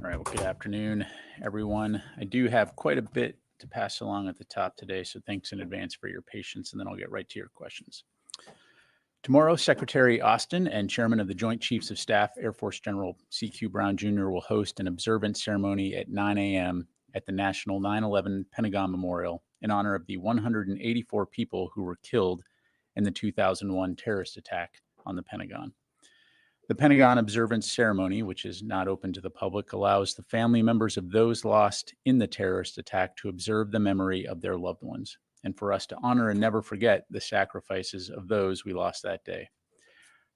All right. Well, good afternoon, everyone. I do have quite a bit to pass along at the top today, so thanks in advance for your patience, and then I'll get right to your questions. Tomorrow, Secretary Austin and Chairman of the Joint Chiefs of Staff, Air Force General C.Q. Brown Jr., will host an observance ceremony at 9 a.m. at the National 9/11 Pentagon Memorial in honor of the 184 people who were killed in the 2001 terrorist attack on the Pentagon. The Pentagon observance ceremony, which is not open to the public, allows the family members of those lost in the terrorist attack to observe the memory of their loved ones, and for us to honor and never forget the sacrifices of those we lost that day.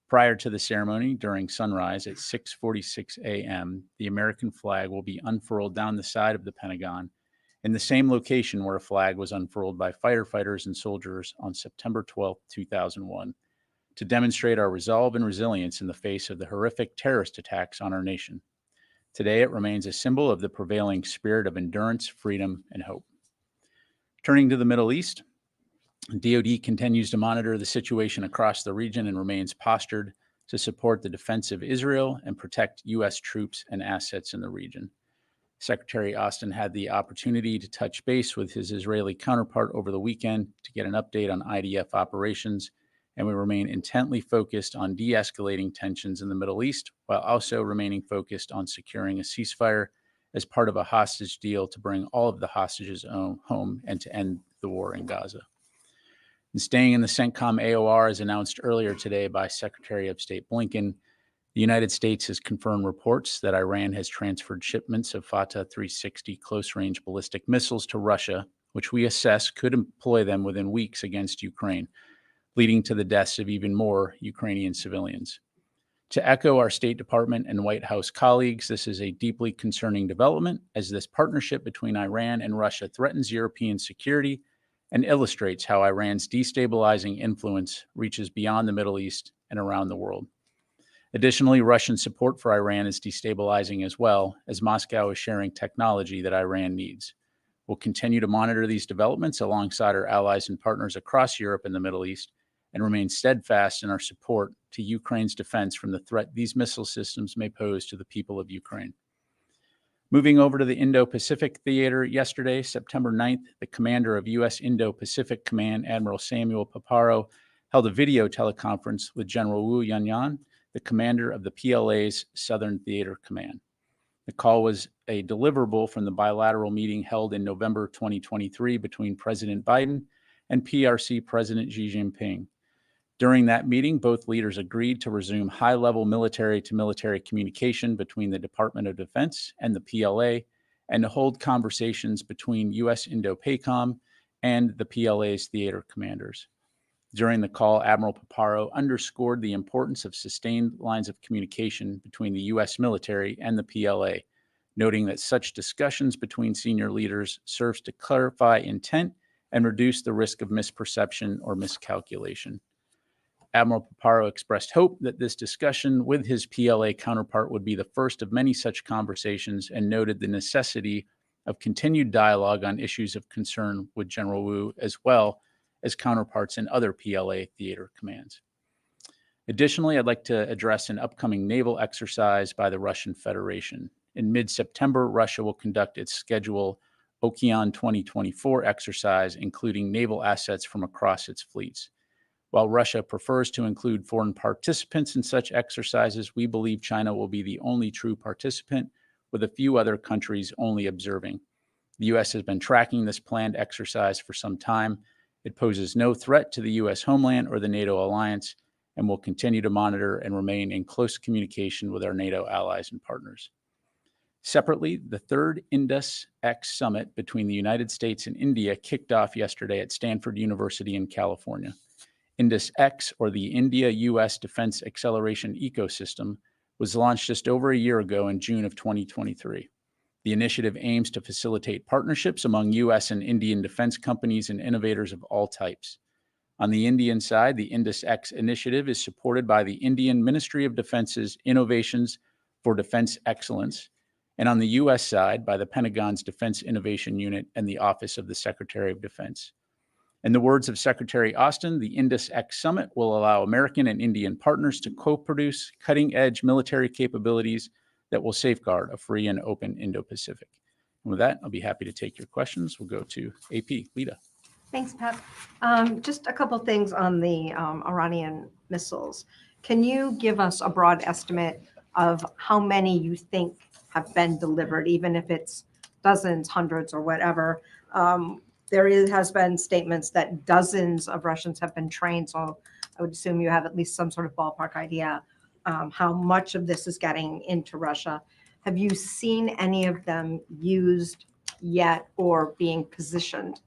Prior to the ceremony, during sunrise at 6:46 a.m., the American flag will be unfurled down the side of the Pentagon in the same location where a flag was unfurled by firefighters and soldiers on September 12, 2001. To demonstrate our resolve and resilience in the face of the horrific terrorist attacks on our nation. Today, it remains a symbol of the prevailing spirit of endurance, freedom, and hope. Turning to the Middle East, DoD continues to monitor the situation across the region and remains postured to support the defense of Israel and protect U.S. troops and assets in the region. Secretary Austin had the opportunity to touch base with his Israeli counterpart over the weekend to get an update on IDF operations, and we remain intently focused on de-escalating tensions in the Middle East while also remaining focused on securing a ceasefire as part of a hostage deal to bring all of the hostages home and to end the war in Gaza. And staying in the CENTCOM AOR, as announced earlier today by Secretary of State Blinken, the United States has confirmed reports that Iran has transferred shipments of Fatah 360 close-range ballistic missiles to Russia, which we assess could employ them within weeks against Ukraine, leading to the deaths of even more Ukrainian civilians. To echo our State Department and White House colleagues, this is a deeply concerning development, as this partnership between Iran and Russia threatens European security and illustrates how Iran's destabilizing influence reaches beyond the Middle East and around the world. Additionally, Russian support for Iran is destabilizing as well, as Moscow is sharing technology that Iran needs. We'll continue to monitor these developments alongside our allies and partners across Europe and the Middle East, and remain steadfast in our support to Ukraine's defense from the threat these missile systems may pose to the people of Ukraine. Moving over to the Indo-Pacific theater, yesterday, September 9th, the commander of U.S. Indo-Pacific Command, Admiral Samuel Paparo, held a video teleconference with General Wu Yanyan, the commander of the PLA's Southern Theater Command. The call was a deliverable from the bilateral meeting held in November 2023 between President Biden and PRC President Xi Jinping. During that meeting, both leaders agreed to resume high-level military-to-military communication between the Department of Defense and the PLA, and to hold conversations between U.S. Indo-PACOM and the PLA's theater commanders. During the call, Admiral Paparo underscored the importance of sustained lines of communication between the U.S. military and the PLA, noting that such discussions between senior leaders serves to clarify intent and reduce the risk of misperception or miscalculation. Admiral Paparo expressed hope that this discussion with his PLA counterpart would be the first of many such conversations, and noted the necessity of continued dialogue on issues of concern with General Wu, as well as counterparts in other PLA theater commands. Additionally, I'd like to address an upcoming naval exercise by the Russian Federation. In mid-September, Russia will conduct its scheduled Okean 2024 exercise, including naval assets from across its fleets. While Russia prefers to include foreign participants in such exercises, we believe China will be the only true participant, with a few other countries only observing. The U.S. has been tracking this planned exercise for some time. It poses no threat to the U.S. homeland or the NATO alliance, and will continue to monitor and remain in close communication with our NATO allies and partners. Separately, the third Indus-X summit between the United States and India kicked off yesterday at Stanford University in California. Indus-X, or the India-U.S. Defense Acceleration Ecosystem, was launched just over a year ago in June of 2023. The initiative aims to facilitate partnerships among U.S. and Indian defense companies and innovators of all types. On the Indian side, the Indus-X initiative is supported by the Indian Ministry of Defense's Innovations for Defense Excellence, and on the U.S. side, by the Pentagon's Defense Innovation Unit and the Office of the Secretary of Defense. In the words of Secretary Austin, the Indus-X Summit will allow American and Indian partners to co-produce cutting-edge military capabilities that will safeguard a free and open Indo-Pacific. And with that, I'll be happy to take your questions. We'll go to AP. Lita. Thanks, Pat. Just a couple things on the Iranian missiles. Can you give us a broad estimate of how many you think have been delivered, even if it's dozens, hundreds, or whatever? Has been statements that dozens of Russians have been trained, so I would assume you have at least some sort of ballpark idea how much of this is getting into Russia. Have you seen any of them used yet or being positioned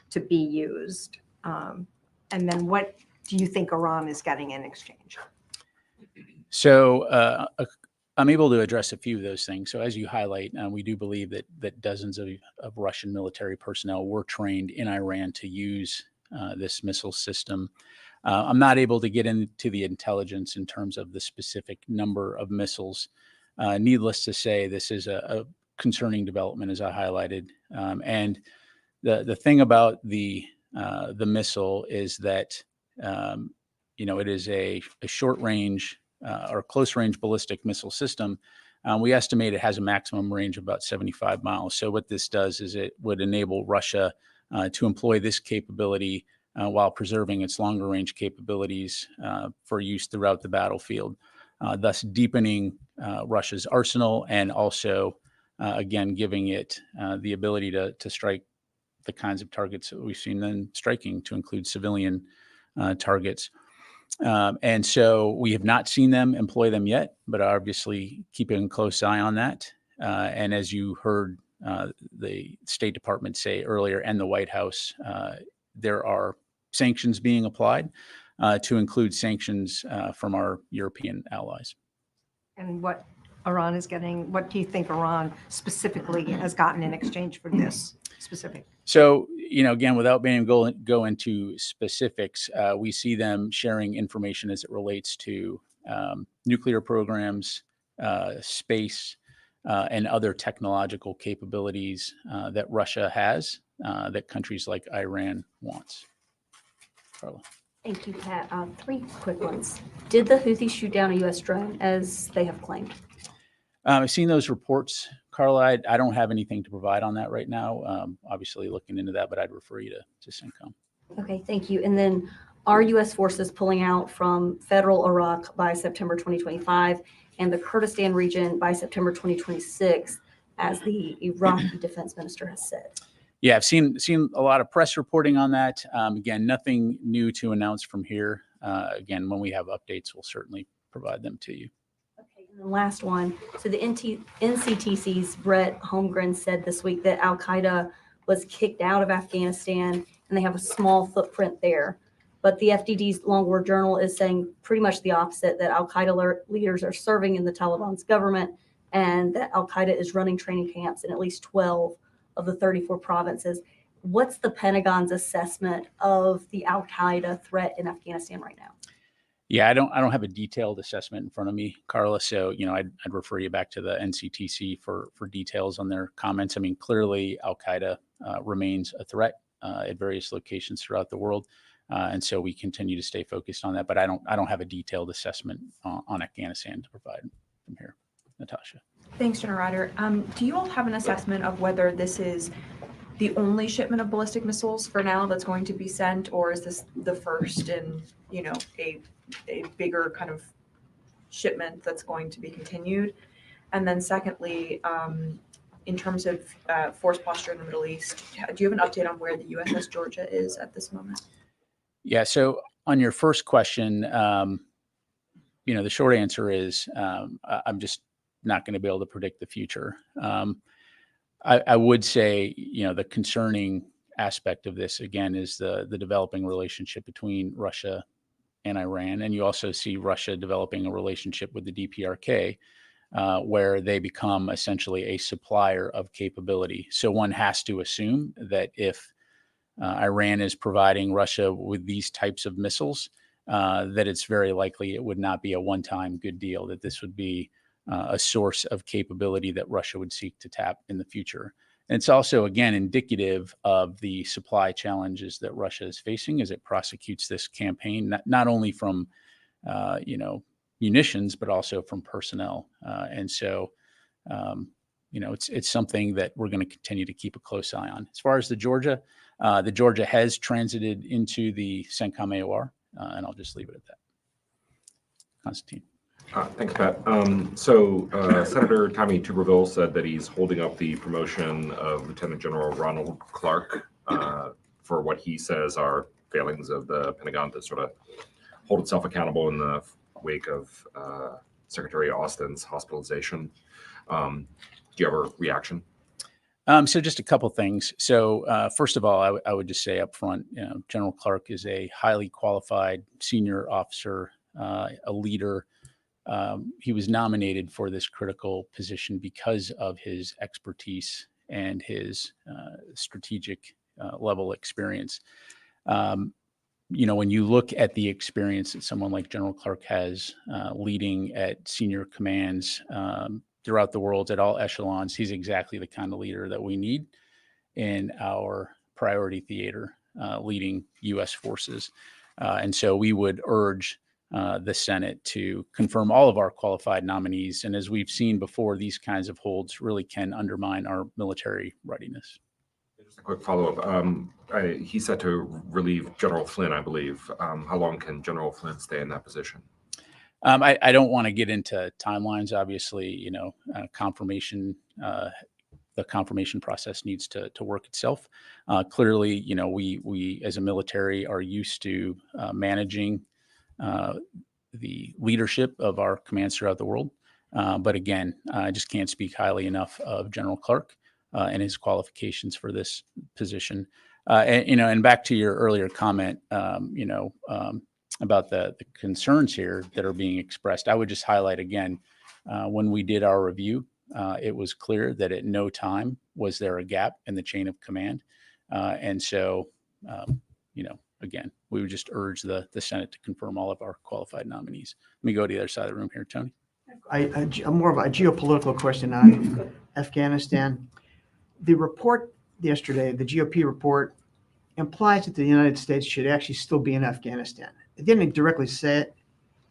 to be used? And then what do you think Iran is getting in exchange? So I'm able to address a few of those things. So as you highlight, we do believe that dozens of Russian military personnel were trained in Iran to use this missile system. I'm not able to get into the intelligence in terms of the specific number of missiles. Needless to say, this is a concerning development, as I highlighted. And the thing about the missile is that it is a short range or close range ballistic missile system. We estimate it has a maximum range of about 75 miles. So what this does is it would enable Russia to employ this capability while preserving its longer range capabilities for use throughout the battlefield, thus deepening Russia's arsenal and also, again, giving it the ability to strike the kinds of targets that we've seen them striking, to include civilian targets. And so we have not seen them employ them yet, but obviously keeping a close eye on that. And as you heard the State Department say earlier and the White House, there are sanctions being applied to include sanctions from our European allies. And what Iran is getting, what do you think Iran specifically has gotten in exchange for this specific? So, again, without being able to go into specifics, we see them sharing information as it relates to nuclear programs, space, and other technological capabilities that Russia has that countries like Iran wants. Carla. Thank you, Pat. 3 quick ones. Did the Houthis shoot down a U.S. drone, as they have claimed? I've seen those reports, Carla. I don't have anything to provide on that right now. Obviously looking into that, but I'd refer you to CENTCOM. Okay, thank you. And then are U.S. forces pulling out from federal Iraq by September 2025 and the Kurdistan region by September 2026, as the Iraqi defense minister has said? Yeah, I've seen a lot of press reporting on that. Again, nothing new to announce from here. Again, when we have updates, we'll certainly provide them to you. Okay, and the last one. So the NCTC's Brett Holmgren said this week that Al-Qaeda was kicked out of Afghanistan and they have a small footprint there. But the FDD's Long War Journal is saying pretty much the opposite, that Al-Qaeda leaders are serving in the Taliban's government and that Al-Qaeda is running training camps in at least 12 of the 34 provinces. What's the Pentagon's assessment of the Al-Qaeda threat in Afghanistan right now? Yeah, I don't have a detailed assessment in front of me, Carla. So, I'd refer you back to the NCTC for details on their comments. I mean, clearly Al-Qaeda remains a threat at various locations throughout the world. And so we continue to stay focused on that, but I don't have a detailed assessment on Afghanistan to provide from here. Natasha. Thanks, General Ryder. Do you all have an assessment of whether this is the only shipment of ballistic missiles for now that's going to be sent, or is this the first in, a bigger kind of shipment that's going to be continued? And then secondly, in terms of force posture in the Middle East, do you have an update on where the USS Georgia is at this moment? Yeah, so on your first question, the short answer is I'm just not going to be able to predict the future. I would say, the concerning aspect of this, again, is the developing relationship between Russia and Iran. And you also see Russia developing a relationship with the DPRK, where they become essentially a supplier of capability. So one has to assume that if Iran is providing Russia with these types of missiles, that it's very likely it would not be a one-time good deal, that this would be a source of capability that Russia would seek to tap in the future. And it's also, again, indicative of the supply challenges that Russia is facing as it prosecutes this campaign, not only from, munitions, but also from personnel. And so it's something that we're going to continue to keep a close eye on. As far as the Georgia has transited into the CENTCOM AOR, and I'll just leave it at that. Constantine. Thanks, Pat. Senator Tommy Tuberville said that he's holding up the promotion of Lieutenant General Ronald Clark for what he says are failings of the Pentagon to sort of hold itself accountable in the wake of Secretary Austin's hospitalization. Do you have a reaction? So just a couple things. So first of all, I would just say up front, General Clark is a highly qualified senior officer, a leader. He was nominated for this critical position because of his expertise and his strategic level experience. When you look at the experience that someone like General Clark has leading at senior commands throughout the world at all echelons, he's exactly the kind of leader that we need in our priority theater leading U.S. forces. And so we would urge the Senate to confirm all of our qualified nominees. And as we've seen before, these kinds of holds really can undermine our military readiness. Just a quick follow-up. He's set to relieve General Flynn, I believe. How long can General Flynn stay in that position? I don't want to get into timelines. Obviously, confirmation, the confirmation process needs to work itself. Clearly, we as a military are used to managing the leadership of our commands throughout the world. But again, I just can't speak highly enough of General Clark and his qualifications for this position. And back to your earlier comment, about the concerns here that are being expressed, I would just highlight again, when we did our review, it was clear that at no time was there a gap in the chain of command. And so, again, we would just urge the Senate to confirm all of our qualified nominees. Let me go to the other side of the room here, Tony. More of a geopolitical question on Afghanistan. The report yesterday, the GOP report, implies that the United States should actually still be in Afghanistan. It didn't directly say it,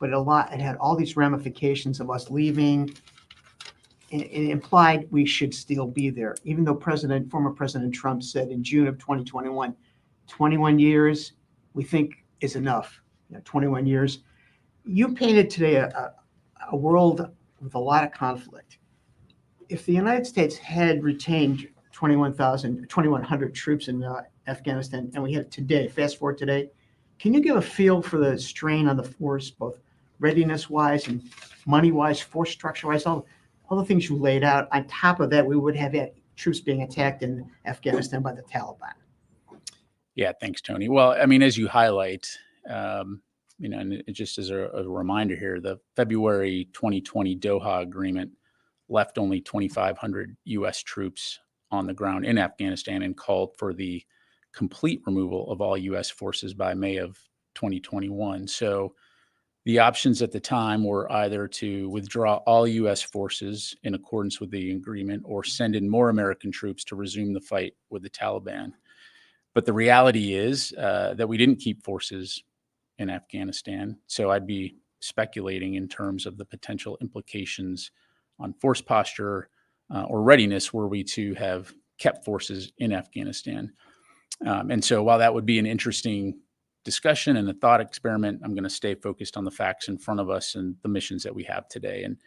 but it had all these ramifications of us leaving. It implied we should still be there, even though former President Trump said in June of 2021, 21 years we think is enough. 21 years. You painted today a world with a lot of conflict. If the United States had retained 2,100 troops in Afghanistan, and we had it today, fast forward today, can you give a feel for the strain on the force, both readiness-wise and money-wise, force structure-wise, all the things you laid out? On top of that, we would have had troops being attacked in Afghanistan by the Taliban. Yeah, thanks, Tony. Well, I mean, as you highlight, and just as a reminder here, the February 2020 Doha Agreement left only 2,500 U.S. troops on the ground in Afghanistan and called for the complete removal of all U.S. forces by May of 2021. So the options at the time were either to withdraw all U.S. forces in accordance with the agreement or send in more American troops to resume the fight with the Taliban. But the reality is that we didn't keep forces in Afghanistan. So I'd be speculating in terms of the potential implications on force posture or readiness were we to have kept forces in Afghanistan. And so while that would be an interesting discussion and a thought experiment, I'm going to stay focused on the facts in front of us and the missions that we have today. And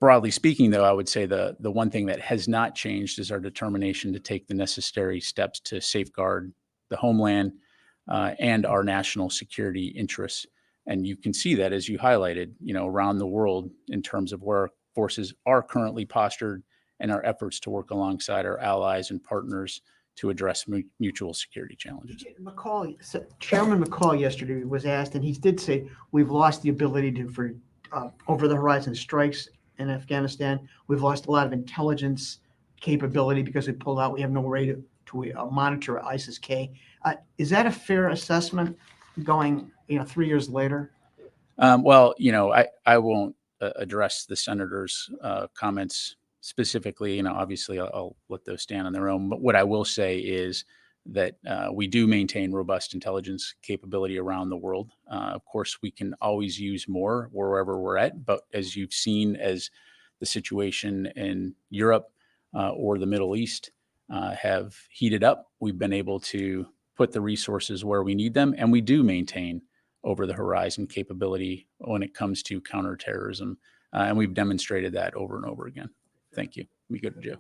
broadly speaking, though, I would say the one thing that has not changed is our determination to take the necessary steps to safeguard the homeland and our national security interests. And you can see that, as you highlighted, around the world in terms of where forces are currently postured and our efforts to work alongside our allies and partners to address mutual security challenges. Chairman McCall yesterday was asked, and he did say, we've lost the ability for over-the-horizon strikes in Afghanistan. We've lost a lot of intelligence capability because we pulled out. We have no way to monitor ISIS-K. Is that a fair assessment going 3 years later? Well, I won't address the senator's comments specifically. Obviously, I'll let those stand on their own. But what I will say is that we do maintain robust intelligence capability around the world. Of course, we can always use more wherever we're at. But as you've seen, as the the situation in Europe or the Middle East have heated up, we've been able to put the resources where we need them, and we do maintain over the horizon capability when it comes to counterterrorism, and we've demonstrated that over and over again. Thank you. We go to Joe.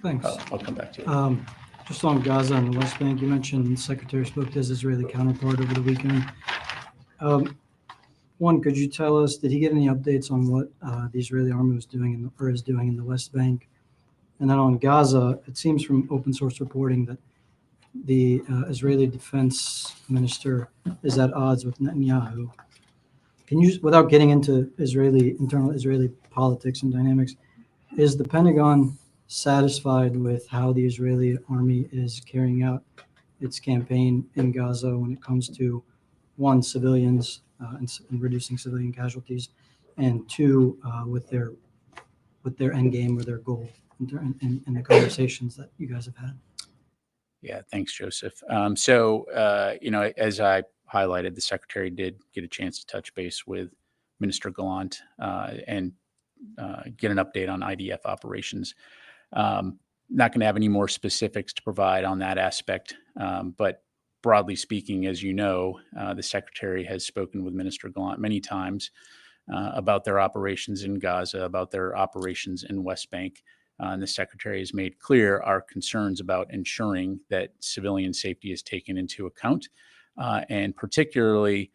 Thanks. I'll come back to you. Just on Gaza and the West Bank, you mentioned the Secretary spoke to his Israeli counterpart over the weekend. One, could you tell us, did he get any updates on what the Israeli army was doing or is doing in the West Bank? And then on Gaza, it seems from open source reporting that the Israeli defense minister is at odds with Netanyahu. Can you, without getting into internal Israeli politics and dynamics, is the Pentagon satisfied with how the Israeli army is carrying out its campaign in Gaza when it comes to, one, civilians and reducing civilian casualties, and two, with their end game or their goal in the conversations that you guys have had? Yeah, thanks, Joseph. As I highlighted, the secretary did get a chance to touch base with Minister Gallant and get an update on IDF operations. Not going to have any more specifics to provide on that aspect, but broadly speaking, as you know, the secretary has spoken with Minister Gallant many times about their operations in Gaza, about their operations in West Bank. And the secretary has made clear our concerns about ensuring that civilian safety is taken into account, and particularly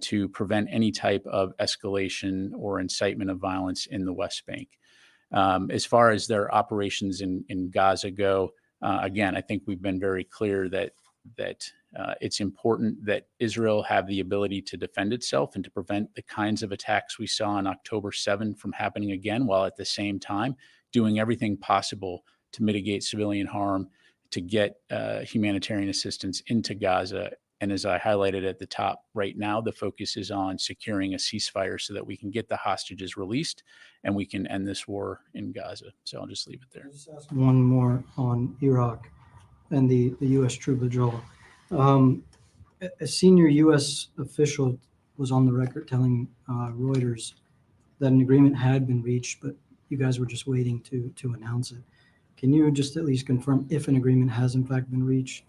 to prevent any type of escalation or incitement of violence in the West Bank. As far as their operations in Gaza go, again, I think we've been very clear that it's important that Israel have the ability to defend itself and to prevent the kinds of attacks we saw on October 7 from happening again, while at the same time doing everything possible to mitigate civilian harm, to get humanitarian assistance into Gaza. And as I highlighted at the top, right now, the focus is on securing a ceasefire so that we can get the hostages released and we can end this war in Gaza. So I'll just leave it there. I'll just ask one more on Iraq and the U.S. troop withdrawal. A senior U.S. official was on the record telling Reuters that an agreement had been reached, but you guys were just waiting to announce it. Can you just at least confirm if an agreement has in fact been reached?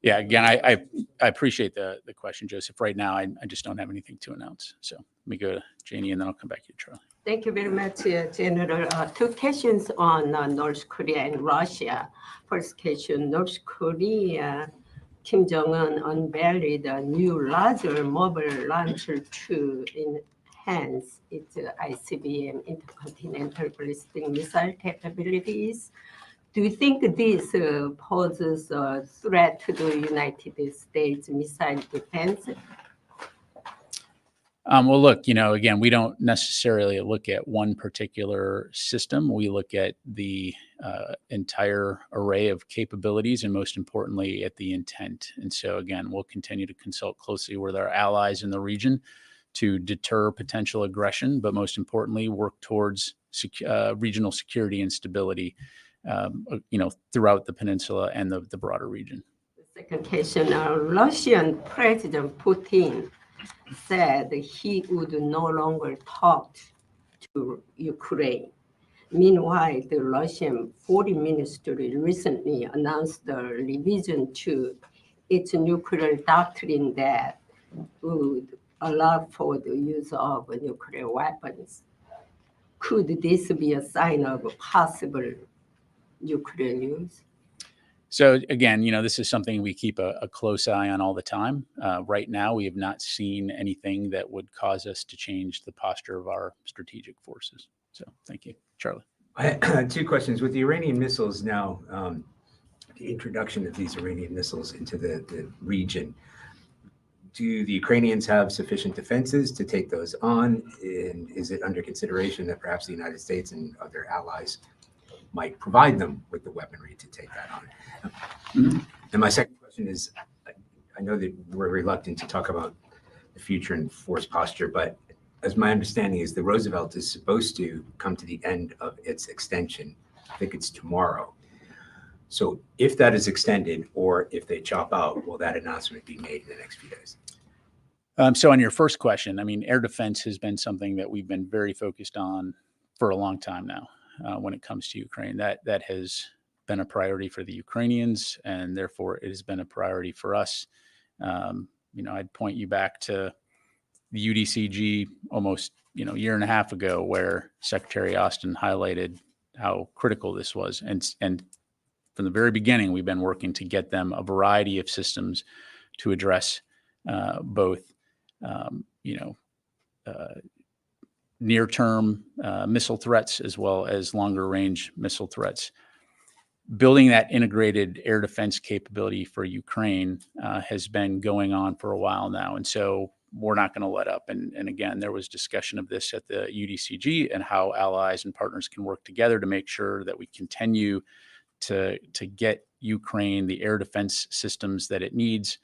Yeah, again, I appreciate the question, Joseph. Right now, I just don't have anything to announce. So let me go to Janie, and then I'll come back to you, Charlie. Thank you very much, General. Two questions on North Korea and Russia. First question, North Korea, Kim Jong-un unveiled a new larger mobile launcher to enhance its ICBM, intercontinental ballistic missile capabilities. Do you think this poses a threat to the United States missile defense? Well, look, again, we don't necessarily look at one particular system. We look at the entire array of capabilities and most importantly at the intent. And so, again, we'll continue to consult closely with our allies in the region to deter potential aggression, but most importantly, work towards regional security and stability, throughout the peninsula and the broader region. The second question, Russian President Putin said he would no longer talk to Ukraine. Meanwhile, the Russian Foreign Ministry recently announced a revision to its nuclear doctrine that would allow for the use of nuclear weapons. Could this be a sign of possible nuclear use? So again, this is something we keep a close eye on all the time. Right now, we have not seen anything that would cause us to change the posture of our strategic forces. So thank you. Charlie. I had two questions. With the Iranian missiles now, the introduction of these Iranian missiles into the region, do the Ukrainians have sufficient defenses to take those on? And is it under consideration that perhaps the United States and other allies might provide them with the weaponry to take that on? And my second question is, I know that we're reluctant to talk about the future and force posture, but as my understanding is, the Roosevelt is supposed to come to the end of its extension. I think it's tomorrow. So if that is extended or if they chop out, will that announcement be made in the next few days? So on your first question, air defense has been something that we've been very focused on for a long time now when it comes to Ukraine. That has been a priority for the Ukrainians, and therefore it has been a priority for us. I'd point you back to the UDCG almost year and a half ago, where Secretary Austin highlighted how critical this was, and from the very beginning, we've been working to get them a variety of systems to address both, near-term missile threats as well as longer-range missile threats. Building that integrated air defense capability for Ukraine has been going on for a while now, and so we're not going to let up. And again, there was discussion of this at the UDCG and how allies and partners can work together to make sure that we continue to get Ukraine the air defense systems that it needs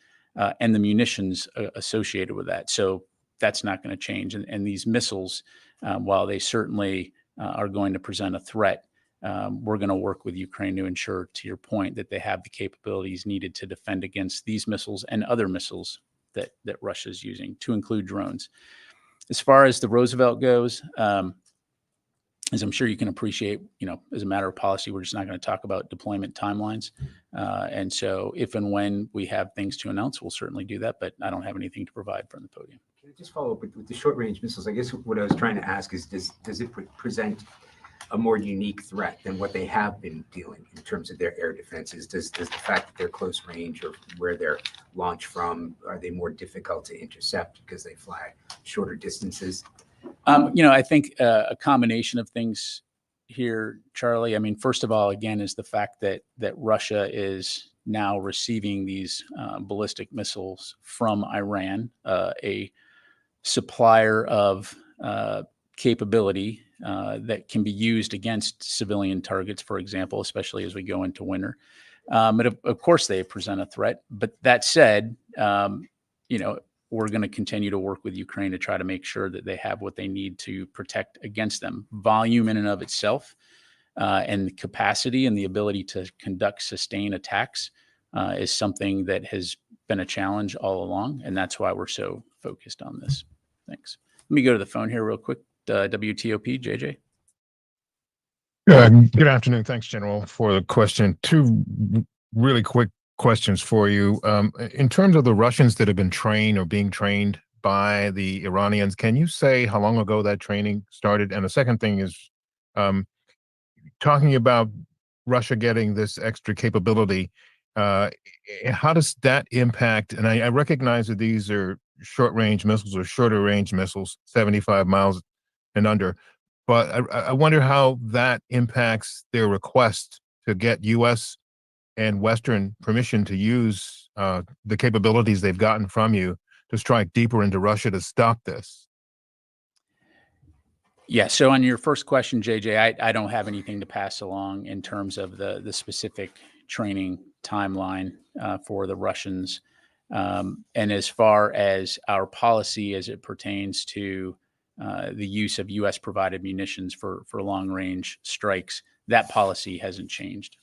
and the munitions associated with that. So that's not going to change. And these missiles, while they certainly are going to present a threat, we're going to work with Ukraine to ensure, to your point, that they have the capabilities needed to defend against these missiles and other missiles that Russia is using, to include drones. As far as the Roosevelt goes, as I'm sure you can appreciate, as a matter of policy, we're just not going to talk about deployment timelines. And so if and when we have things to announce, we'll certainly do that, but I don't have anything to provide from the podium. Can I just follow up with the short-range missiles? I guess what I was trying to ask is, does it present a more unique threat than what they have been dealing in terms of their air defenses? Does the fact that they're close range or where they're launched from, are they more difficult to intercept because they fly shorter distances? I think a combination of things here, Charlie. I mean, first of all, again, is the fact that Russia is now receiving these ballistic missiles from Iran, a supplier of capability that can be used against civilian targets, for example, especially as we go into winter. But of course, they present a threat. But that said, we're going to continue to work with Ukraine to try to make sure that they have what they need to protect against them. Volume in and of itself, and the capacity and the ability to conduct sustained attacks is something that has been a challenge all along, and that's why we're so focused on this. Thanks. Let me go to the phone here real quick. WTOP, JJ. Good afternoon. Thanks, General, for the question. Two really quick questions for you. In terms of the Russians that have been trained or being trained by the Iranians, can you say how long ago that training started? And the second thing is talking about Russia getting this extra capability, how does that impact? And I recognize that these are short-range missiles or shorter-range missiles, 75 miles and under. But I wonder how that impacts their request to get U.S. and Western permission to use the capabilities they've gotten from you to strike deeper into Russia to stop this. Yeah. So on your first question, JJ, I don't have anything to pass along in terms of the specific training timeline for the Russians. And as far as our policy as it pertains to the use of U.S. provided munitions for long range strikes, that policy hasn't changed.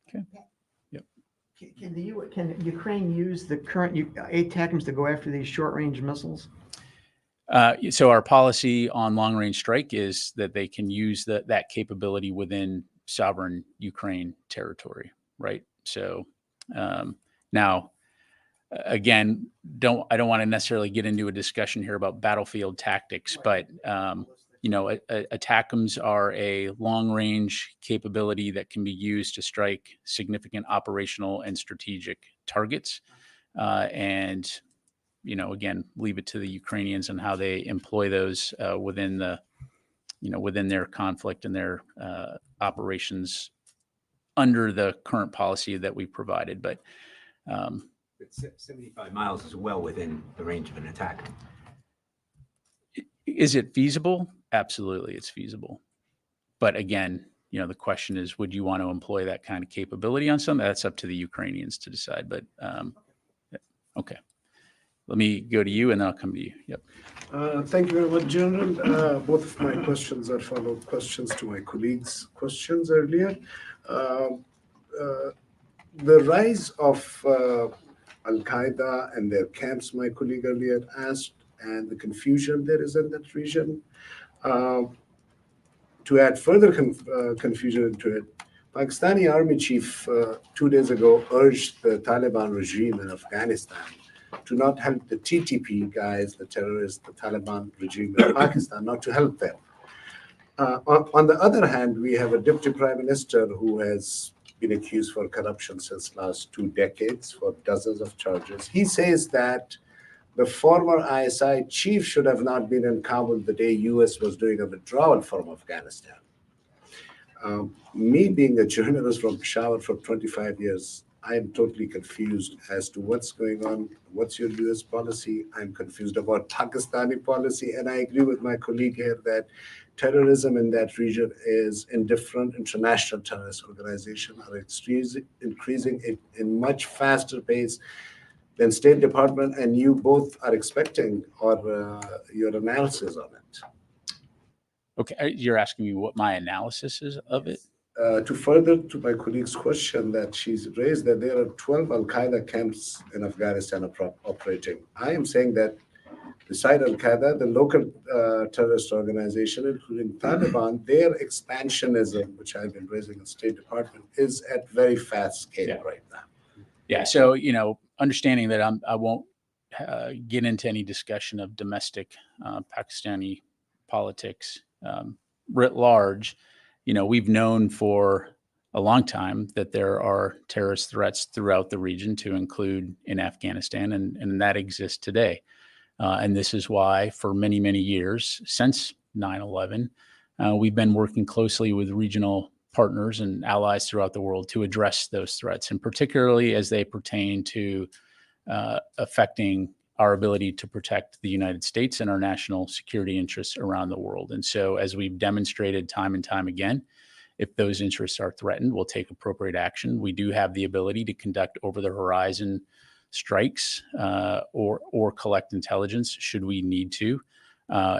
Okay. Yep. Can Ukraine use the current ATACMS to go after these short range missiles? So our policy on long range strike is that they can use that capability within sovereign Ukraine territory, right? So now, again, I don't want to necessarily get into a discussion here about battlefield tactics, but ATACMS are a long-range capability that can be used to strike significant operational and strategic targets, and again, leave it to the Ukrainians and how they employ those within their conflict and their operations under the current policy that we provided, but. 75 miles is well within the range of an attack. Is it feasible? Absolutely, it's feasible. But again, the question is, would you want to employ that kind of capability on something? That's up to the Ukrainians to decide. But okay, let me go to you, and then I'll come to you. Yep. Thank you very much, General. Both of my questions are follow-up questions to my colleagues' questions earlier. The rise of Al-Qaeda and their camps, my colleague earlier asked, and the confusion there is in that region. to add further confusion into it, Pakistani army chief 2 days ago urged the Taliban regime in Afghanistan to not help the TTP guys, the terrorists, the Taliban regime in Pakistan, not to help them. On the other hand, we have a deputy prime minister who has been accused for corruption since last 2 decades for dozens of charges. He says that the former ISI chief should have not been in Kabul the day US was doing a withdrawal from Afghanistan. Me being a journalist from Peshawar for 25 years, I am totally confused as to what's going on. What's your US policy? I'm confused about Pakistani policy. And I agree with my colleague here that terrorism in that region is indifferent. International terrorist organizations are increasing in much faster pace than State Department and you both are expecting, or your analysis on it. Okay, you're asking me what my analysis is of it? To further to my colleague's question that she's raised, that there are 12 Al-Qaeda camps in Afghanistan operating. I am saying that beside Al-Qaeda, the local terrorist organization, including Taliban, their expansionism, which I've been raising in State Department, is at very fast scale right now. Yeah, so, you know, understanding that I won't get into any discussion of domestic Pakistani politics writ large. You know, we've known for a long time that there are terrorist threats throughout the region, to include in Afghanistan, and that exists today. And this is why for many, many years, since 9/11, we've been working closely with regional partners and allies throughout the world to address those threats, and particularly as they pertain to affecting our ability to protect the United States and our national security interests around the world. And so, as we've demonstrated time and time again, if those interests are threatened, we'll take appropriate action. We do have the ability to conduct over-the-horizon strikes or collect intelligence should we need to,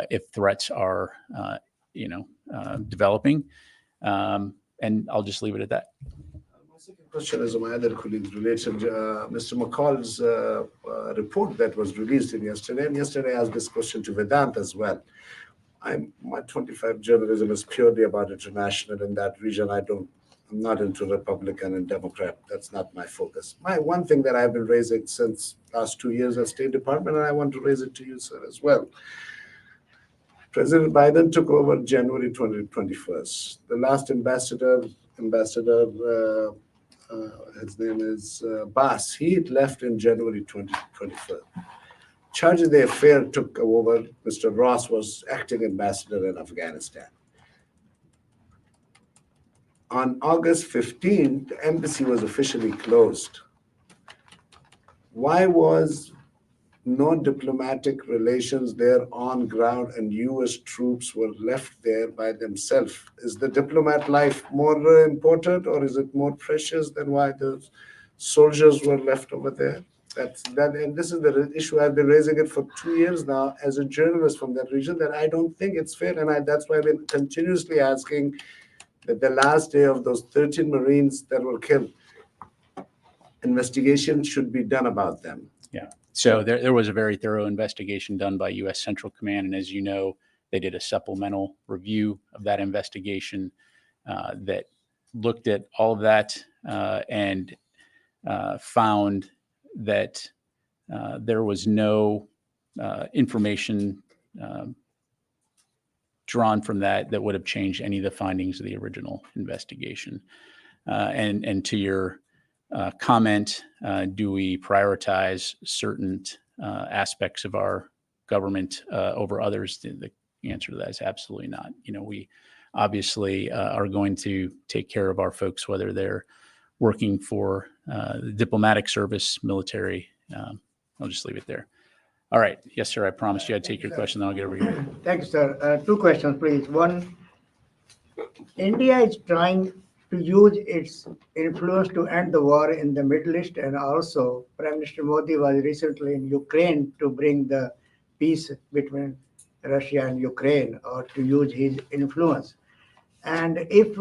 if threats are, developing. And I'll just leave it at that. My second question is my other colleagues related. Mr. McCall's report that was released yesterday, and yesterday I asked this question to Vedant as well. My 25 journalism is purely about international in that region. I'm not into Republican and Democrat. That's not my focus. My one thing that I've been raising since last 2 years at State Department, and I want to raise it to you, sir, as well. President Biden took over January 2021. The last ambassador, his name is Bass, he left in January 2021. Charge of the affair took over. Mr. Ross was acting ambassador in Afghanistan. On August 15th, the embassy was officially closed. Why was no diplomatic relations there on ground and US troops were left there by themselves? Is the diplomat life more important, or is it more precious than why the soldiers were left over there? And this is the issue. I've been raising it for 2 years now as a journalist from that region, that I don't think it's fair. And that's why I've been continuously asking that the last day of those 13 Marines that were killed, investigation should be done about them. Yeah. So there was a very thorough investigation done by U.S. Central Command. And as you know, they did a supplemental review of that investigation that looked at all of that and found that there was no information drawn from that would have changed any of the findings of the original investigation. And to your comment, do we prioritize certain aspects of our government over others? The answer to that is absolutely not. You know, we obviously are going to take care of our folks, whether they're working for the diplomatic service, military. I'll just leave it there. All right. Yes, sir. I promised you I'd take your question, then I'll get over here. Thank you, sir. 2 questions, please. One, India is trying to use its influence to end the war in the Middle East, and also Prime Minister Modi was recently in Ukraine to bring the peace between Russia and Ukraine, or to use his influence. And if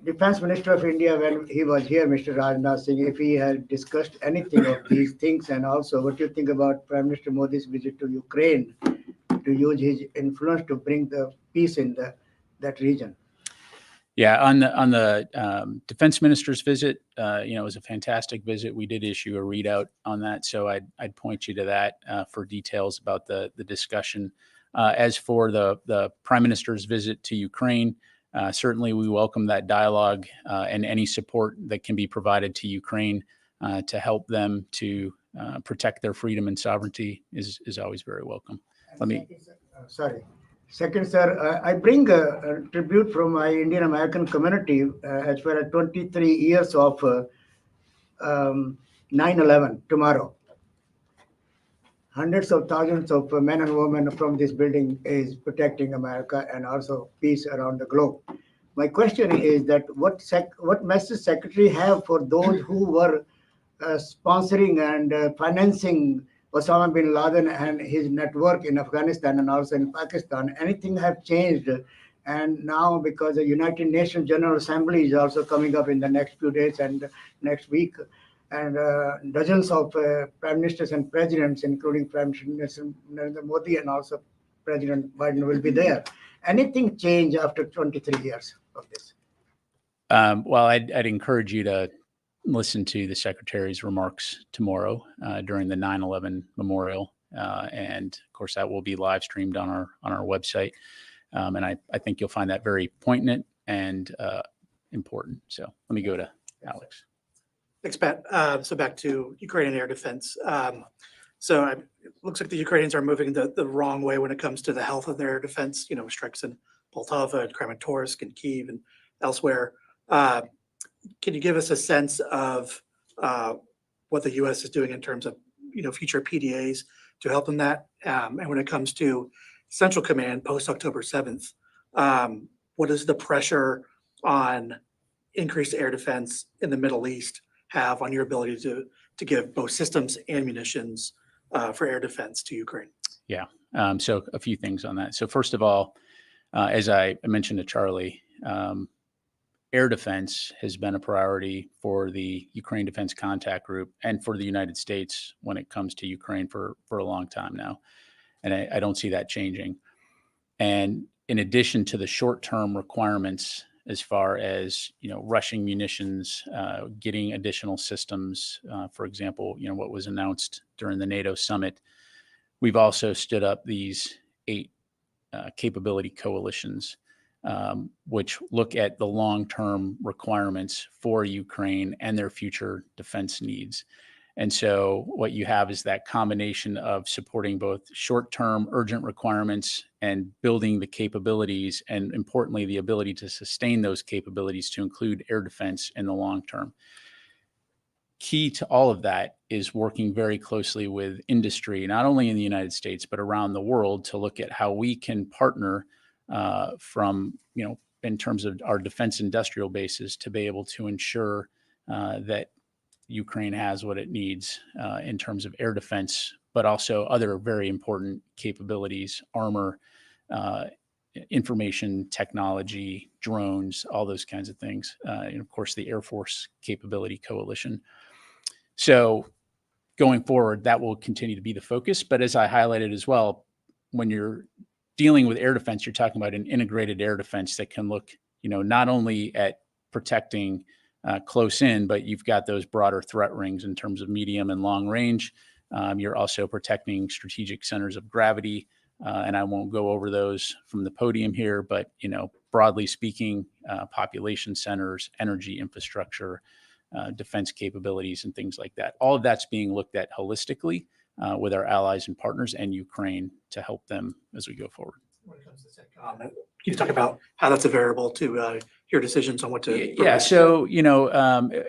Defense Minister of India, when he was here, Mr. Rajnath Singh, if he had discussed anything of these things, and also what do you think about Prime Minister Modi's visit to Ukraine to use his influence to bring the peace in the that region? Yeah, on the defense minister's visit, it was a fantastic visit. We did issue a readout on that, so I'd point you to that for details about the discussion. As for the prime minister's visit to Ukraine, certainly we welcome that dialogue and any support that can be provided to Ukraine to help them to protect their freedom and sovereignty is always very welcome. Sorry. Second, sir, I bring a tribute from my Indian American community as far as 23 years of 9/11 tomorrow. Hundreds of thousands of men and women from this building is protecting America and also peace around the globe. My question is that what message Secretary have for those who were sponsoring and financing Osama bin Laden and his network in Afghanistan and also in Pakistan? Anything have changed? And now, because the United Nations General Assembly is also coming up in the next few days and next week, and dozens of prime ministers and presidents, including Prime Minister Narendra Modi and also President Biden, will be there. Anything change after 23 years of this? Well, I'd encourage you to listen to the Secretary's remarks tomorrow during the 9/11 memorial. And of course, that will be live streamed on our website. And I think you'll find that very poignant and important. So let me go to Alex. Thanks, Pat. So back to Ukrainian air defense. It looks like the Ukrainians are moving the wrong way when it comes to the health of their air defense, strikes in Poltava and Kramatorsk and Kyiv and elsewhere. Can you give us a sense of what the U.S. is doing in terms of, future PDAs to help in that? And when it comes to Central Command post-October 7th, what is the pressure on increased air defense in the Middle East have on your ability to give both systems and munitions for air defense to Ukraine? Yeah, so a few things on that. So first of all, as I mentioned to Charlie, air defense has been a priority for the Ukraine Defense Contact Group and for the United States when it comes to Ukraine for a long time now. And I don't see that changing. And in addition to the short-term requirements, as far as, rushing munitions, getting additional systems, for example, what was announced during the NATO summit, we've also stood up these 8 capability coalitions, which look at the long-term requirements for Ukraine and their future defense needs. And so what you have is that combination of supporting both short-term urgent requirements and building the capabilities, and importantly, the ability to sustain those capabilities to include air defense in the long term. Key to all of that is working very closely with industry, not only in the United States, but around the world, to look at how we can partner in terms of our defense industrial bases to be able to ensure that Ukraine has what it needs in terms of air defense, but also other very important capabilities, armor, information technology, drones, all those kinds of things. And of course, the Air Force Capability Coalition. So going forward, that will continue to be the focus. But as I highlighted as well, when you're dealing with air defense, you're talking about an integrated air defense that can look, not only at protecting close in, but you've got those broader threat rings in terms of medium and long range. You're also protecting strategic centers of gravity. And I won't go over those from the podium here, but, broadly speaking, population centers, energy infrastructure, defense capabilities, and things like that. All of that's being looked at holistically with our allies and partners and Ukraine to help them as we go forward. When it comes to CENTCOM, can you talk about how that's a variable to your decisions on what to? Yeah. So,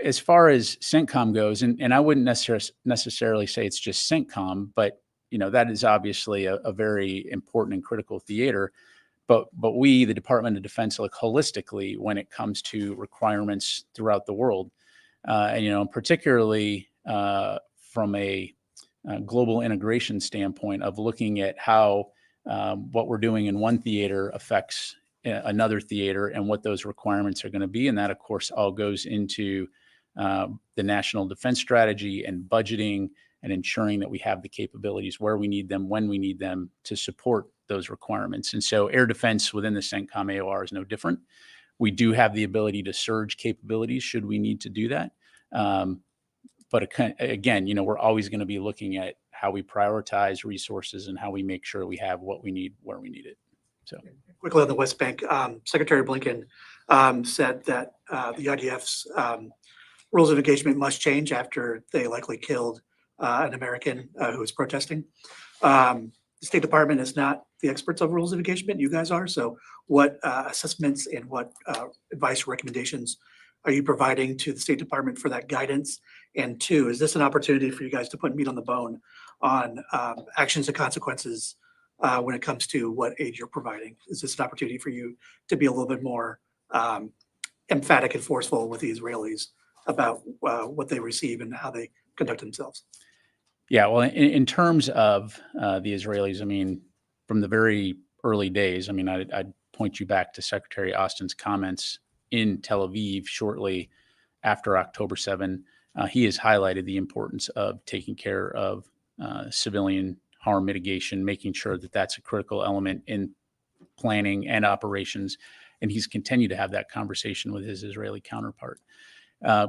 as far as CENTCOM goes, and I wouldn't necessarily say it's just CENTCOM, but, that is obviously a very important and critical theater. But we, the Department of Defense, look holistically when it comes to requirements throughout the world. And, particularly from a global integration standpoint of looking at how what we're doing in one theater affects another theater and what those requirements are going to be. And that, of course, all goes into the national defense strategy and budgeting and ensuring that we have the capabilities where we need them, when we need them to support those requirements. And so air defense within the CENTCOM AOR is no different. We do have the ability to surge capabilities should we need to do that. But again, we're always going to be looking at how we prioritize resources and how we make sure we have what we need where we need it. So Quickly on the West Bank, Secretary Blinken said that the IDF's rules of engagement must change after they likely killed an American who was protesting. The State Department is not the experts of rules of engagement. You guys are. So what assessments and what advice or recommendations are you providing to the State Department for that guidance? And two, is this an opportunity for you guys to put meat on the bone on actions and consequences when it comes to what aid you're providing? Is this an opportunity for you to be a little bit more emphatic and forceful with the Israelis about what they receive and how they conduct themselves? Yeah, well, in terms of the Israelis, I mean, from the very early days, I mean, I'd point you back to Secretary Austin's comments in Tel Aviv shortly after October 7. He has highlighted the importance of taking care of civilian harm mitigation, making sure that that's a critical element in planning and operations. And he's continued to have that conversation with his Israeli counterpart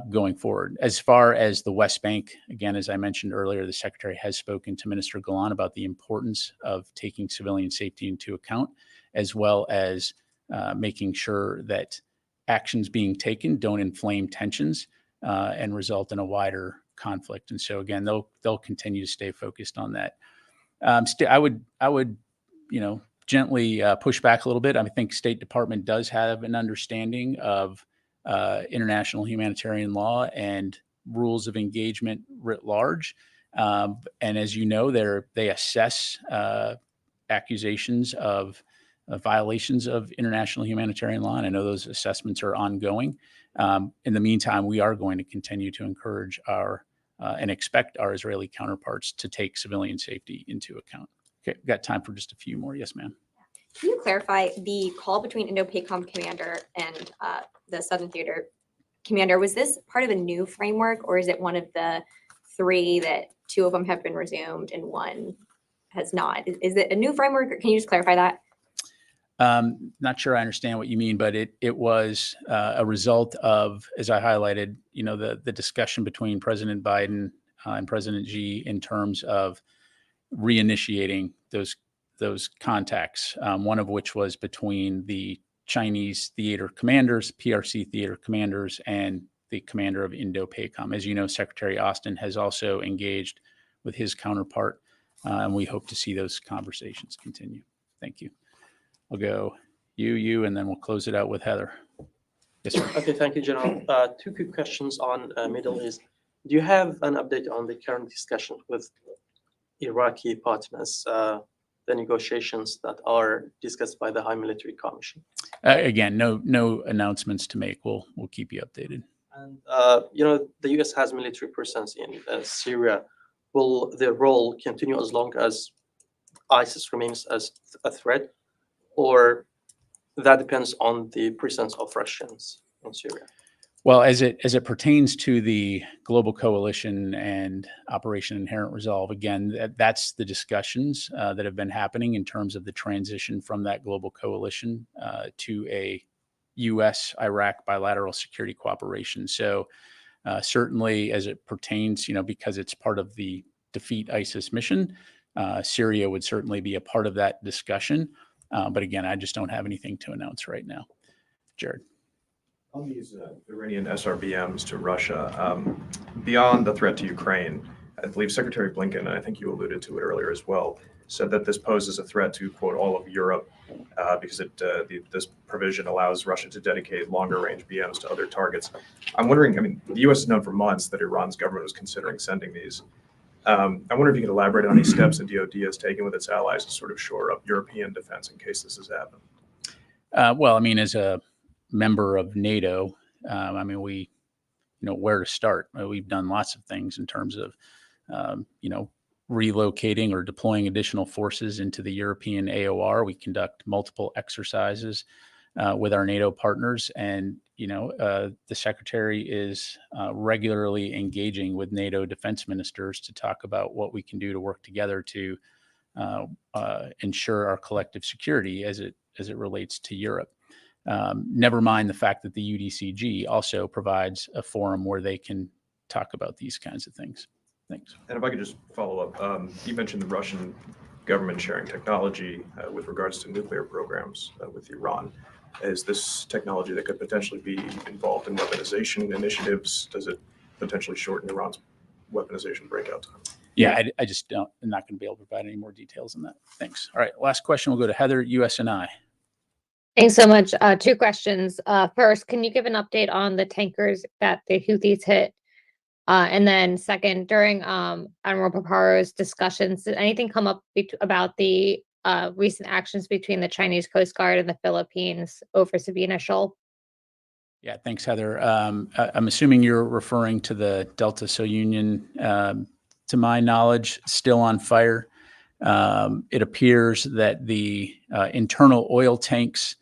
going forward. As far as the West Bank, again, as I mentioned earlier, the Secretary has spoken to Minister Golan about the importance of taking civilian safety into account, as well as making sure that actions being taken don't inflame tensions and result in a wider conflict. And so again, they'll continue to stay focused on that. I would, gently push back a little bit. I think State Department does have an understanding of international humanitarian law and rules of engagement writ large. And as you know, they assess accusations of violations of international humanitarian law. And I know those assessments are ongoing. In the meantime, we are going to continue to encourage and expect our Israeli counterparts to take civilian safety into account. Okay, we've got time for just a few more. Yes, ma'am. Can you clarify the call between Indo-PACOM commander and the Southern Theater commander? Was this part of a new framework, or is it one of the three that two of them have been resumed and one has not? Is it a new framework, or can you just clarify that? Not sure I understand what you mean, but it was a result of, as I highlighted, the discussion between President Biden and President Xi in terms of reinitiating those contacts, one of which was between the Chinese theater commanders, PRC theater commanders, and the commander of Indo-PACOM. As you know, Secretary Austin has also engaged with his counterpart, and we hope to see those conversations continue. Thank you. I'll go you, and then we'll close it out with Heather. Yes, sir. Okay, thank you, General. Two quick questions on Middle East. Do you have an update on the current discussion with Iraqi partners, the negotiations that are discussed by the High Military Commission? Again, no announcements to make. We'll keep you updated. And the U.S. has military presence in Syria. Will their role continue as long as ISIS remains as a threat, or that depends on the presence of Russians in Syria? Well, as it pertains to the global coalition and Operation Inherent Resolve, again, that's the discussions that have been happening in terms of the transition from that global coalition to a U.S.-Iraq bilateral security cooperation. So certainly as it pertains, because it's part of the Defeat ISIS mission, Syria would certainly be a part of that discussion. But again, I just don't have anything to announce right now. Jared. On these Iranian SRBMs to Russia, beyond the threat to Ukraine, I believe Secretary Blinken, and I think you alluded to it earlier as well, said that this poses a threat to, quote, all of Europe because this provision allows Russia to dedicate longer range BMs to other targets. I'm wondering, the U.S. has known for months that Iran's government was considering sending these. I wonder if you could elaborate on any steps the DoD has taken with its allies to sort of shore up European defense in case this has happened. Well, as a member of NATO, we where to start. We've done lots of things in terms of, relocating or deploying additional forces into the European AOR. We conduct multiple exercises with our NATO partners. And, the secretary is regularly engaging with NATO defense ministers to talk about what we can do to work together to ensure our collective security as it relates to Europe. Never mind the fact that the UDCG also provides a forum where they can talk about these kinds of things. Thanks. And if I could just follow up, you mentioned the Russian government sharing technology with regards to nuclear programs with Iran. Is this technology that could potentially be involved in weaponization initiatives? Does it potentially shorten Iran's weaponization breakout time? Yeah, I just don't. I'm not going to be able to provide any more details on that. Thanks. All right, last question. We'll go to Heather, USNI. Thanks so much. Two questions. First, can you give an update on the tankers that the Houthis hit? And then second, during Admiral Paparo's discussions, did anything come up about the recent actions between the Chinese Coast Guard and the Philippines over Sabina Shoal? Yeah, thanks, Heather. I'm assuming you're referring to the Delta Soyunion. To my knowledge, still on fire. It appears that the internal oil tanks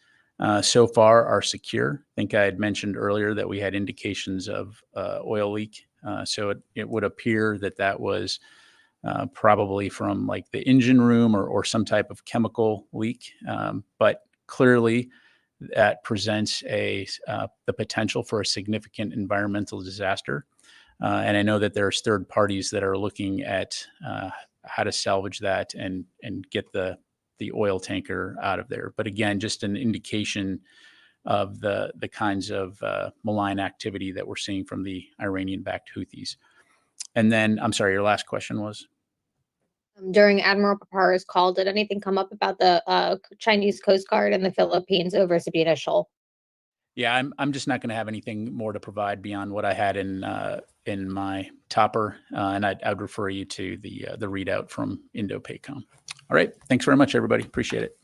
so far are secure. I think I had mentioned earlier that we had indications of oil leak. So it would appear that was probably from like the engine room or some type of chemical leak. But clearly that presents the potential for a significant environmental disaster. And I know that there's third parties that are looking at how to salvage that and get the oil tanker out of there. But again, just an indication of the kinds of malign activity that we're seeing from the Iranian-backed Houthis. And then, I'm sorry, your last question was? During Admiral Paparo's call, did anything come up about the Chinese Coast Guard and the Philippines over Sabina Shoal? Yeah, I'm just not going to have anything more to provide beyond what I had in my topper, and I'd refer you to the readout from Indo-PACOM. All right, thanks very much, everybody. Appreciate it.